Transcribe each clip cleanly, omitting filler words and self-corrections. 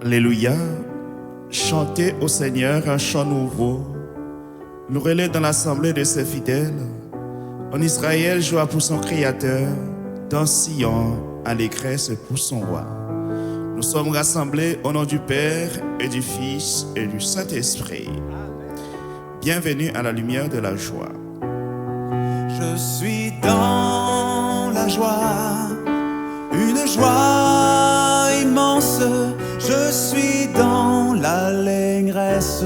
Alléluia, chantez au Seigneur un chant nouveau. Louez-le dans l'assemblée de ses fidèles. En Israël, joie pour son Créateur. Dans Sion, allégresse pour son roi. Nous sommes rassemblés au nom du Père et du Fils et du Saint-Esprit. Bienvenue à la lumière de la joie. Je suis dans la joie, une joie immense. Je suis dans l'allégresse,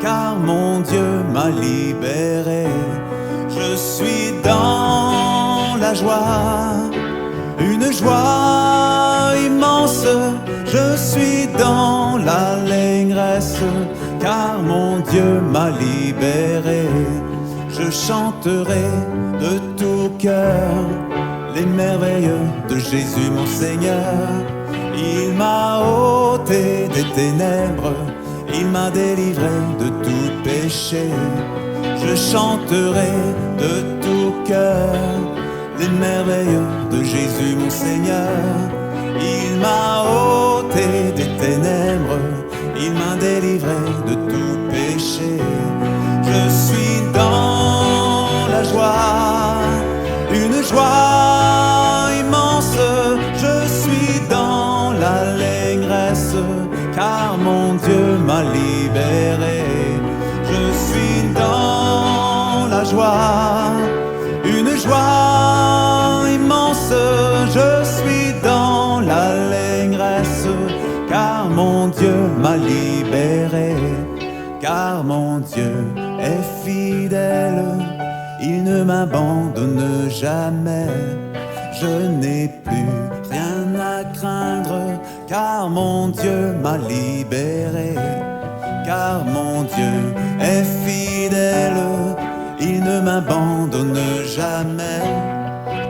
car mon Dieu m'a libéré. Je suis dans la joie, une joie immense. Je suis dans l'allégresse, car mon Dieu m'a libéré. Je chanterai de tout cœur les merveilles de Jésus mon Seigneur. Il m'a ôté des ténèbres, il m'a délivré de tout péché. Je chanterai de tout cœur les merveilles de Jésus mon Seigneur. Il m'a ôté des ténèbres, il m'a délivré de tout péché. Je suis dans la joie, une joie immense. Je suis dans l'allégresse, car mon Dieu m'a libéré. Je suis dans la joie, une joie immense. Je suis dans l'allégresse, car mon Dieu m'a libéré. Car mon Dieu est fidèle, il ne m'abandonne jamais. Je n'ai plus rien à craindre, car mon Dieu m'a libéré. Car mon Dieu est fidèle, il ne m'abandonne jamais.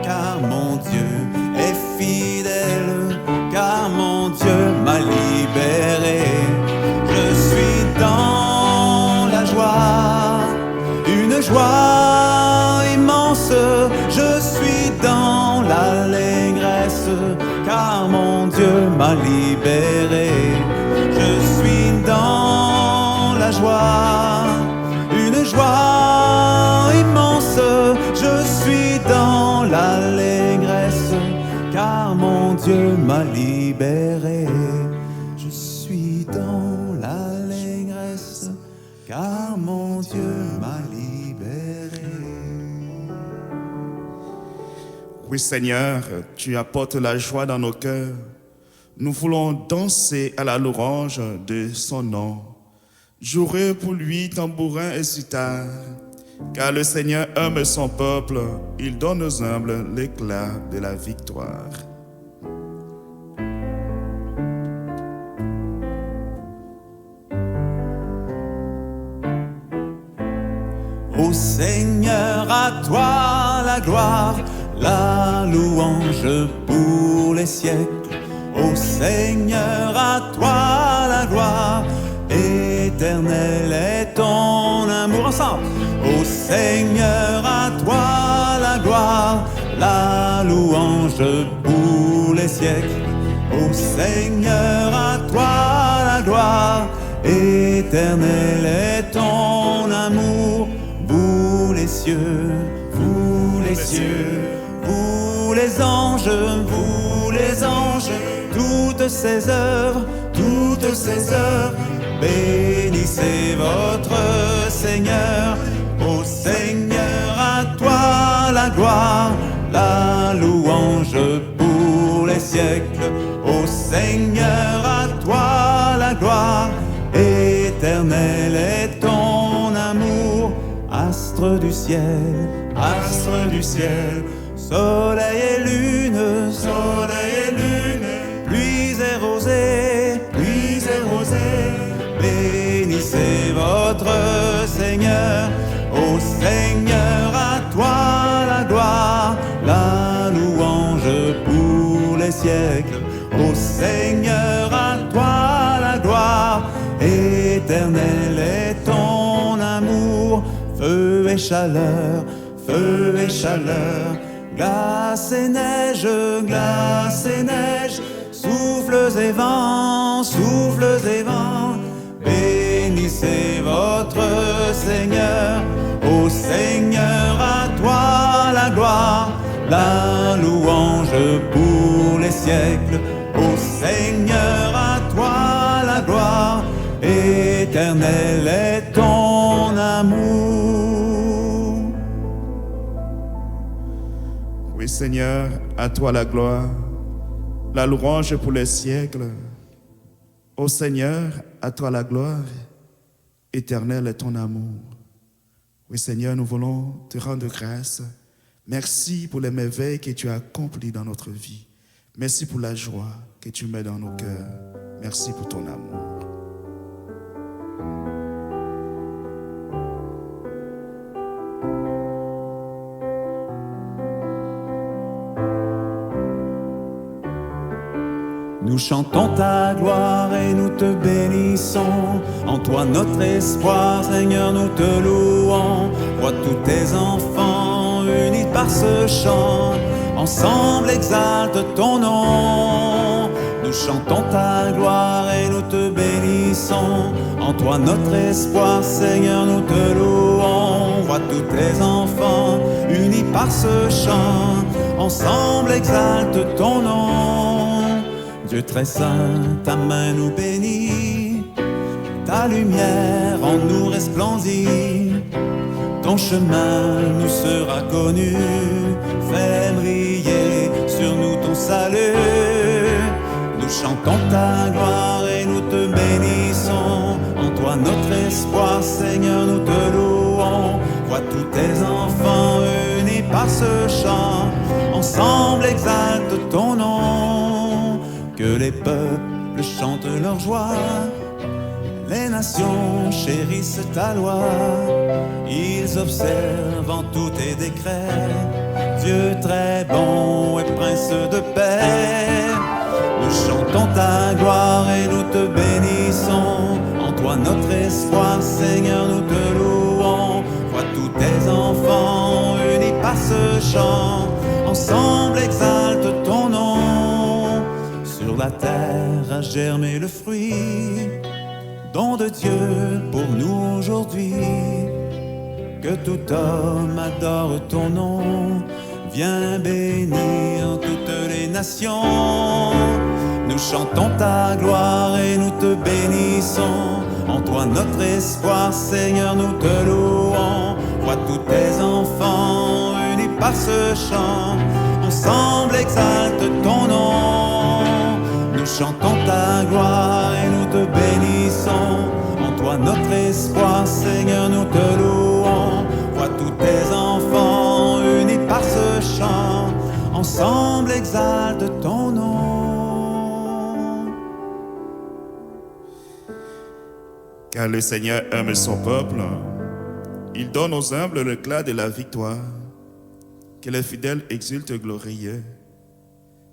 Car mon Dieu est fidèle, car mon Dieu m'a libéré. Je suis dans la joie, une joie immense. Je suis dans l'allégresse, car mon Dieu m'a libéré. Je suis dans la joie, une joie immense. Je suis dans l'allégresse, car mon Dieu m'a libéré. Je suis dans l'allégresse, car mon Dieu m'a libéré. Oui Seigneur, tu apportes la joie dans nos cœurs. Nous voulons danser à la louange de son nom. Jouer pour lui tambourin et sitar, car le Seigneur aime son peuple, il donne aux humbles l'éclat de la victoire. Ô Seigneur, à toi la gloire, la louange pour les siècles. Ô Seigneur, à toi la gloire, éternel est ton amour. Ensemble. Ô Seigneur, à toi la gloire, la louange pour les siècles. Ô Seigneur, à toi la gloire, éternel est ton amour. Vous les cieux, vous les cieux, vous les anges, toutes ces œuvres, bénissez votre Seigneur. Ô Seigneur, à toi la gloire, la louange pour les siècles. Ô Seigneur, à toi la gloire, éternel est ton amour. Astre du ciel, soleil et lune, pluie et rosée, bénissez votre Seigneur. Ô Seigneur, à toi la gloire, la louange pour les siècles. Ô Seigneur, à toi la gloire, éternel est ton amour. Feu et chaleur, glace et neige, souffles et vents, vents, souffles et vents, bénissez votre Seigneur. Ô Seigneur, à toi la gloire, la louange pour les siècles. Ô Seigneur, à toi la gloire, éternel est ton amour. Oui Seigneur, à toi la gloire, la louange pour les siècles. Ô Seigneur, à toi la gloire, éternel est ton amour. Oui Seigneur, nous voulons te rendre grâce. Merci pour les merveilles que tu as accomplies dans notre vie. Merci pour la joie que tu mets dans nos cœurs. Merci pour ton amour. Nous chantons ta gloire et nous te bénissons. En toi notre espoir, Seigneur, nous te louons. Vois tous tes enfants unis par ce chant, ensemble exalte ton nom. Nous chantons ta gloire et nous te bénissons. En toi notre espoir, Seigneur, nous te louons. Vois tous tes enfants unis par ce chant, ensemble exalte ton nom. Dieu très saint, ta main nous bénit, ta lumière en nous resplendit. Ton chemin nous sera connu, fais briller sur nous ton salut. Nous chantons ta gloire et nous te bénissons. En toi notre espoir, Seigneur, nous te louons. Vois tous tes enfants unis par ce chant, ensemble exalte ton nom. Que les peuples chantent leur joie, les nations chérissent ta loi. Ils observent en tous tes décrets, Dieu très bon et prince de paix. Nous chantons ta gloire et nous te bénissons. En toi notre espoir, Seigneur, nous te louons. Vois tous tes enfants unis par ce chant, ensemble exalte ton nom. Sur la terre a germé le fruit, don de Dieu pour nous aujourd'hui. Que tout homme adore ton nom, viens bénir toutes les nations. Nous chantons ta gloire et nous te bénissons. En toi notre espoir, Seigneur, nous te louons. Vois tous tes enfants unis par ce chant, ensemble exalte ton nom. Nous chantons ta gloire et nous te bénissons. En toi notre espoir, Seigneur, nous te louons. Vois tous tes enfants unis par ce chant, ensemble exalte ton nom. Car le Seigneur aime son peuple, il donne aux humbles l'éclat de la victoire. Que les fidèles exultent glorieux,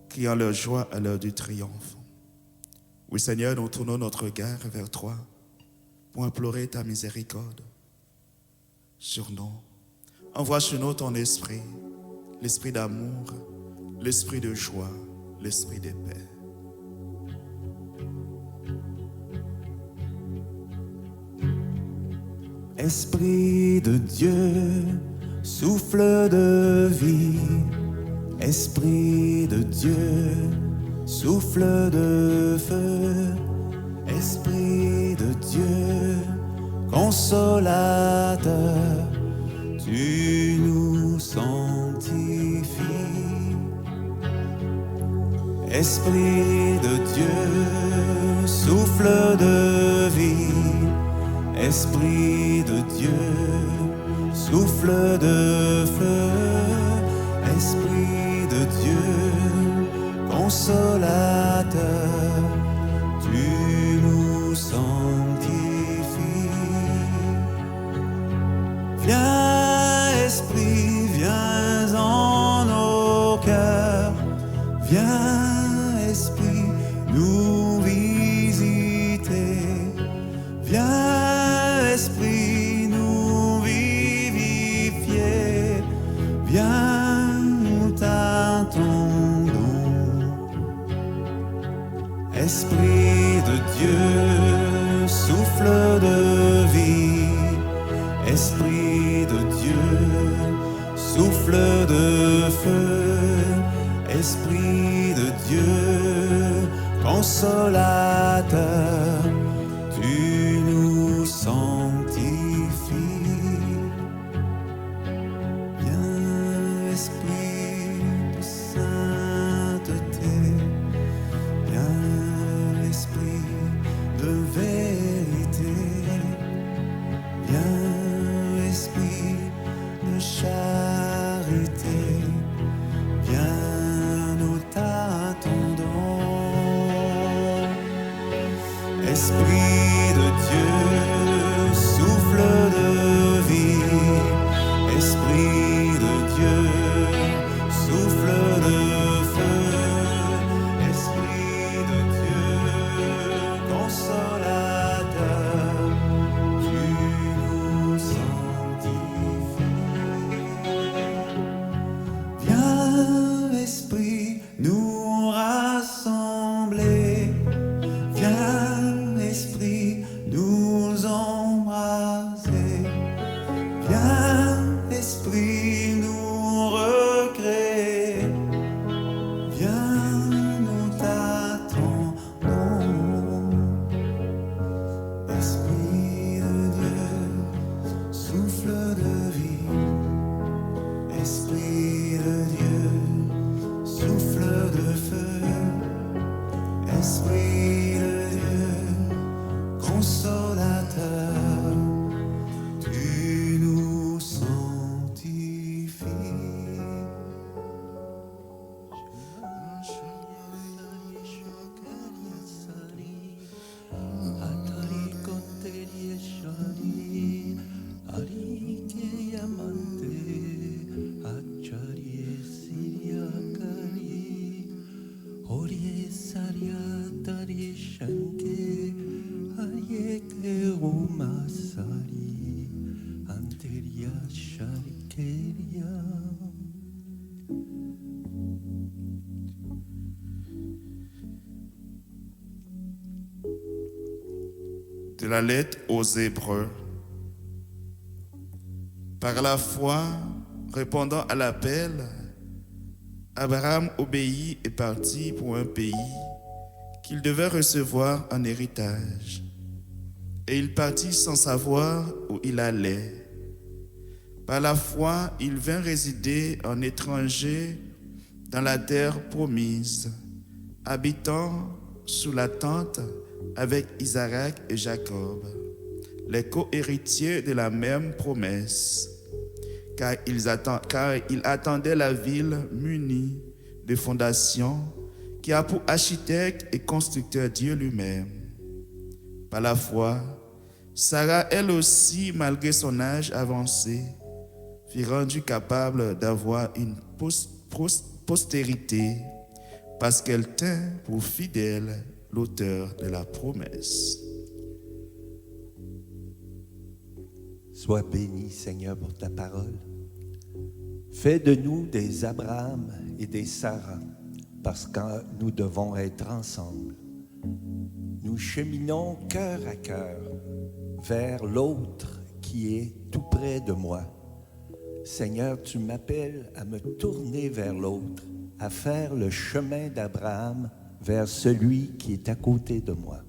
criant leur joie à l'heure du triomphe. Oui Seigneur, nous tournons notre regard vers toi pour implorer ta miséricorde sur nous. Envoie sur nous ton esprit, l'esprit d'amour, l'esprit de joie, l'esprit de paix. Esprit de Dieu, souffle de vie. Esprit de Dieu, souffle de feu. Esprit de Dieu, consolateur, tu nous sanctifies. Esprit de Dieu, souffle de vie. Esprit de Dieu, souffle de feu. Esprit de Dieu, consolateur, tu nous sanctifies. Viens Esprit, viens en nos cœurs. Viens Esprit, nous visiter. Viens Esprit, nous vivifier. Viens, nous t'attendons. Esprit de Dieu, souffle de vie, Esprit de Dieu, souffle de feu, Esprit de Dieu, consolateur, tu nous sanctifies. Viens, Esprit de sainteté, viens, Esprit de vérité, viens, Esprit de charité, viens, nous t'attendons. Esprit de Dieu, souffle de vie, Esprit de Dieu, souffle de feu, Esprit de Dieu, consolateur, tu nous sanctifies. Viens, Esprit, nous rassembler, viens, Esprit, nous embraser, viens, Esprit, nous recréer, viens, nous t'attendons. Esprit de Dieu, souffle de vie, Esprit de Dieu, souffle de feu, Esprit de Dieu, consolateur, tu nous sanctifies. De la lettre aux Hébreux. Par la foi, répondant à l'appel, Abraham obéit et partit pour un pays qu'il devait recevoir en héritage. Et il partit sans savoir où il allait. Par la foi, il vint résider en étranger dans la terre promise, habitant sous la tente avec Isaac et Jacob, les co-héritiers de la même promesse, car il attendait la ville munie de fondations, qui a pour architecte et constructeur Dieu lui-même. Par la foi, Sarah, elle aussi, malgré son âge avancé, fut rendue capable d'avoir une postérité, parce qu'elle tint pour fidèle l'auteur de la promesse. Sois béni, Seigneur, pour ta parole. Fais de nous des Abraham et des Sarah, parce que nous devons être ensemble. Nous cheminons cœur à cœur vers l'autre qui est tout près de moi. Seigneur, tu m'appelles à me tourner vers l'autre, à faire le chemin d'Abraham vers celui qui est à côté de moi.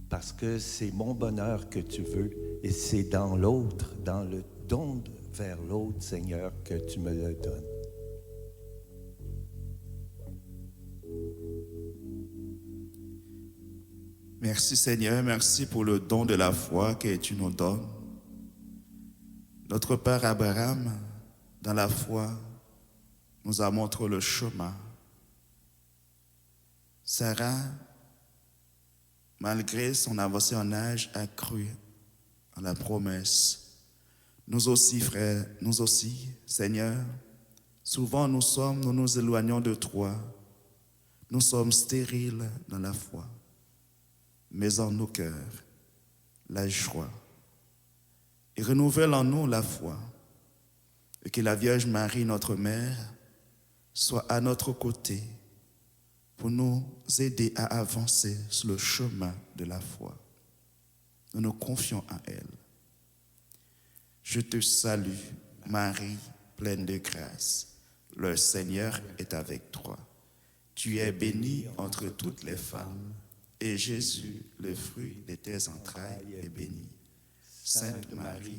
Parce que c'est mon bonheur que tu veux et c'est dans l'autre, dans le don vers l'autre, Seigneur, que tu me le donnes. Merci Seigneur, merci pour le don de la foi que tu nous donnes. Notre Père Abraham, dans la foi, nous a montré le chemin. Sarah, malgré son avancée en âge, a cru à la promesse. Nous aussi, frères, nous aussi, Seigneur, souvent nous nous éloignons de toi. Nous sommes stériles dans la foi. Mais en nos cœurs, la joie. Et renouvelle en nous la foi. Et que la Vierge Marie, notre Mère, soit à notre côté pour nous aider à avancer sur le chemin de la foi. Nous nous confions en elle. Je te salue, Marie, pleine de grâce. Le Seigneur est avec toi. Tu es bénie entre toutes les femmes, et Jésus, le fruit de tes entrailles, est béni. Sainte Marie,